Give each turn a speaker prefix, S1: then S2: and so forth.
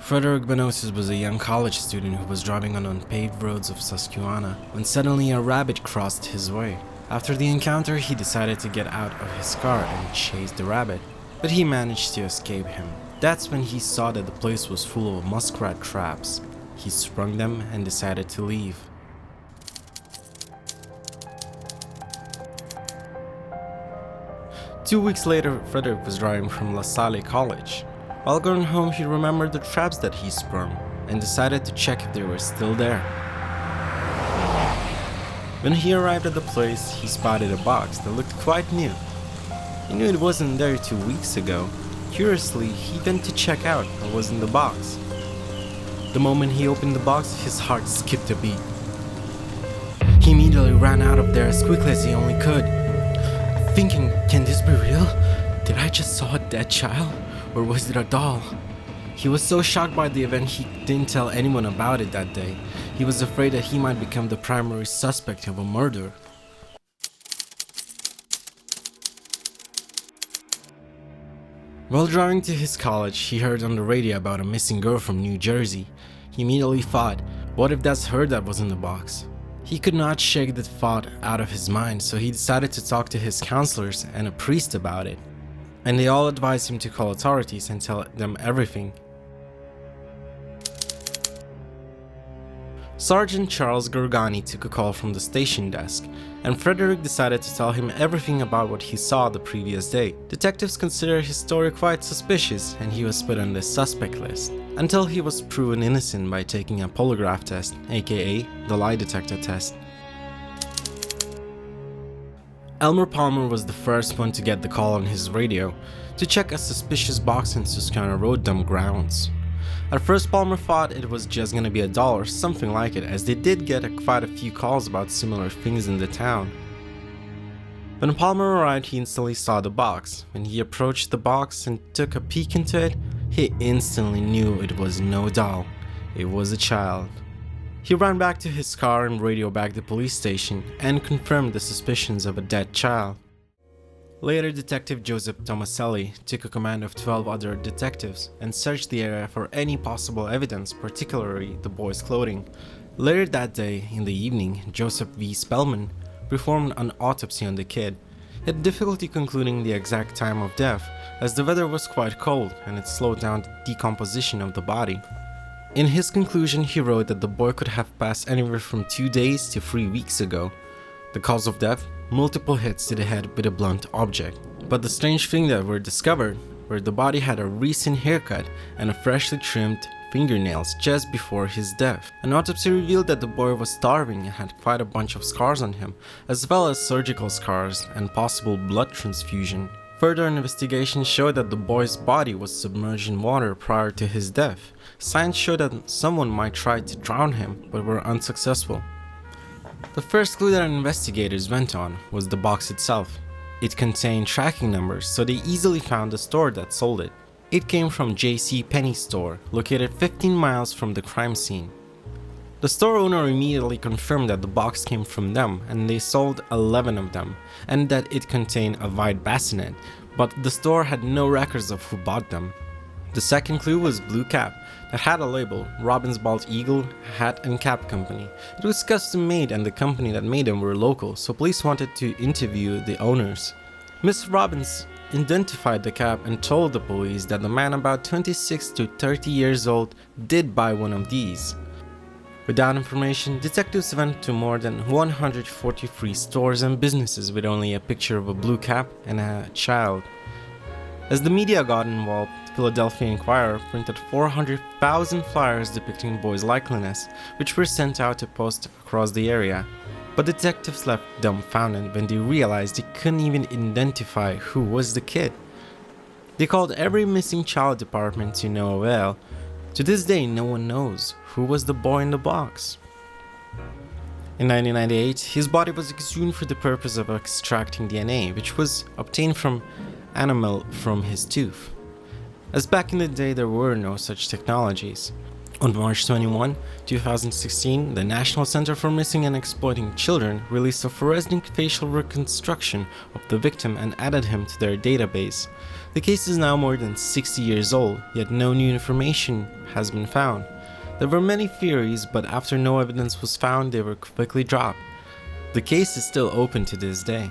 S1: Frederick Benosis was a young college student who was driving on unpaved roads of Susquehanna when suddenly a rabbit crossed his way. After the encounter, he decided to get out of his car and chase the rabbit, but he managed to escape him. That's when he saw that the place was full of muskrat traps. He sprung them and decided to leave. Two weeks later, Frederick was driving from La Salle College. While going home, he remembered the traps that he sprung and decided to check if they were still there. When he arrived at the place, he spotted a box that looked quite new. He knew it wasn't there 2 weeks ago. Curiously, he went to check out what was in the box. The moment he opened the box, his heart skipped a beat. He immediately ran out of there as quickly as he only could, thinking, can this be real? Did I just saw a dead child? Or was it a doll? He was so shocked by the event he didn't tell anyone about it that day. He was afraid that he might become the primary suspect of a murder. While driving to his college, he heard on the radio about a missing girl from New Jersey. He immediately thought, what if that's her that was in the box? He could not shake the thought out of his mind, so he decided to talk to his counselors and a priest about it. And they all advised him to call authorities and tell them everything. Sergeant Charles Gorgani took a call from the station desk, and Frederick decided to tell him everything about what he saw the previous day. Detectives considered his story quite suspicious, and he was put on the suspect list, until he was proven innocent by taking a polygraph test, aka the lie detector test. Elmer Palmer was the first one to get the call on his radio to check a suspicious box in Susquehanna Road dump grounds. At first, Palmer thought it was just gonna be a doll or something like it, as they did get quite a few calls about similar things in the town. When Palmer arrived, he instantly saw the box. When he approached the box and took a peek into it, he instantly knew it was no doll. It was a child. He ran back to his car and radioed back the police station and confirmed the suspicions of a dead child. Later, Detective Joseph Tomaselli took a command of 12 other detectives and searched the area for any possible evidence, particularly the boy's clothing. Later that day, in the evening, Joseph V. Spellman performed an autopsy on the kid. He had difficulty concluding the exact time of death, as the weather was quite cold and it slowed down the decomposition of the body. In his conclusion, he wrote that the boy could have passed anywhere from 2 days to 3 weeks ago. The cause of death? Multiple hits to the head with a blunt object. But the strange thing that were discovered were the body had a recent haircut and a freshly trimmed fingernails just before his death. An autopsy revealed that the boy was starving and had quite a bunch of scars on him, as well as surgical scars and possible blood transfusion. Further investigation showed that the boy's body was submerged in water prior to his death. Signs showed that someone might try to drown him, but were unsuccessful. The first clue that investigators went on was the box itself. It contained tracking numbers, so they easily found the store that sold it. It came from J.C. Penney store, located 15 miles from the crime scene. The store owner immediately confirmed that the box came from them, and they sold 11 of them, and that it contained a white bassinet, but the store had no records of who bought them. The second clue was Blue Cap, that had a label, Robbins Bald Eagle Hat and Cap Company. It was custom made and the company that made them were local, so police wanted to interview the owners. Miss Robbins identified the cap and told the police that the man about 26 to 30 years old did buy one of these. With that information, detectives went to more than 143 stores and businesses with only a picture of a blue cap and a child. As the media got involved, Philadelphia Inquirer printed 400,000 flyers depicting the boy's likeness, which were sent out to post across the area. But detectives left dumbfounded when they realized they couldn't even identify who was the kid. They called every missing child department to no avail. To this day, no one knows who was the boy in the box. In 1998, his body was exhumed for the purpose of extracting DNA, which was obtained from enamel from his tooth. As back in the day there were no such technologies. On March 21, 2016, the National Center for Missing and Exploiting Children released a forensic facial reconstruction of the victim and added him to their database. The case is now more than 60 years old, yet no new information has been found. There were many theories, but after no evidence was found, they were quickly dropped. The case is still open to this day.